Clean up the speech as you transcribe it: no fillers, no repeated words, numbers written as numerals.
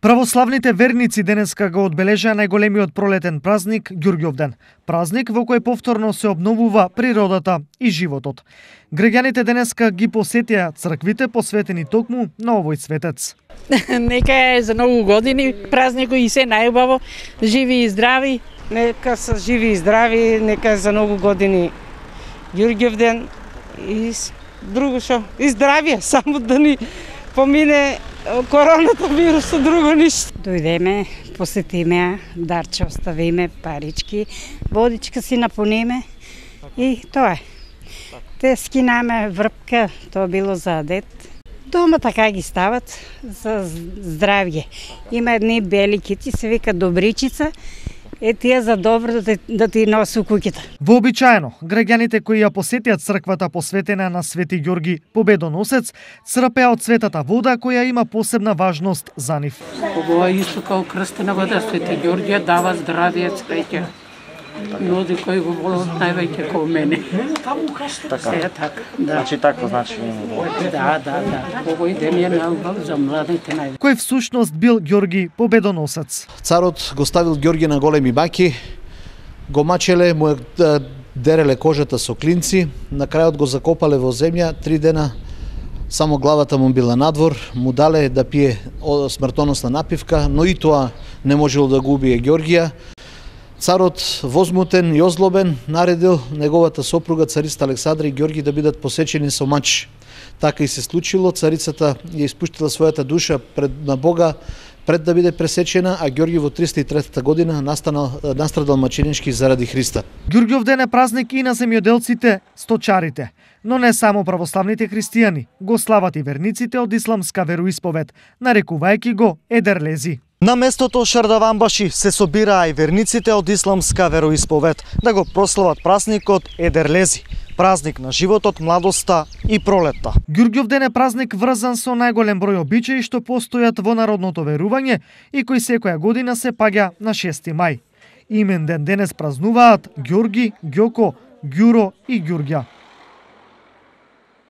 Православните верници денеска го одбележаа најголемиот пролетен празник Ѓурѓовден. Празник во кој повторно се обновува природата и животот. Граѓаните денеска ги посетија црквите посветени токму на овој светец. Нека е за многу години празникот и се најубаво, живи и здрави. Нека се живи и здрави, нека е за многу години Ѓурѓовден и друго шо, и здравје, само да ни помине короната вирусот, друго ништо. Дојдеме, посетиме, дарче оставиме, парички, водичка си напуниме и тоа е. Те скинаме врпка, тоа било за дет. Дома така ги стават за здравје. Има едни бели кити, се вика добричица, тие за добро да ти носи у куќата. Вообичаено, граѓаните кои ја посетиат црквата посветена на Свети Ѓорги Победоносец, црпеа од светата вода која има посебна важност за нив. Ова е исто као крстена вода, Свети Ѓорѓе дава здравје, среќа. Луѓе кои го волат највеќе како мене. Така. Се така, да. Значи така, значи. Да. Овој ден е најубав за младите највеќе. Кој всушност бил Ѓорги Победоносец? Царот го ставил Ѓорги на големи баки, го мачеле, му дереле кожата со клинци, на крајот го закопале во земја, 3 дена само главата му била надвор, му дале да пие смртоносна напивка, но и тоа не можело да го убие Ѓоргија. Царот, возмутен и озлобен, наредил неговата сопруга царица Александра и Ѓорги да бидат посечени со мач. Така и се случило, царицата ја испуштила својата душа на Бога пред да биде пресечена, а Ѓорги во 303 година настрадал маченички заради Христа. Ѓурѓовден е празник и на земјоделците, сточарите, но не само православните христијани, го слават и верниците од исламска вероисповед, нарекувајќи го едерлези. На местото Шардаванбаши се собираа и верниците од исламска вероисповед да го прослават празникот Едерлези, празник на животот, младоста и пролетта. Ѓурѓовден е празник врзан со најголем број обичаи што постојат во народното верување и кој секоја година се паѓа на 6 мај. Имен ден денес празнуваат Ѓорги, Ѓоко, Ѓуро и Ѓурѓа.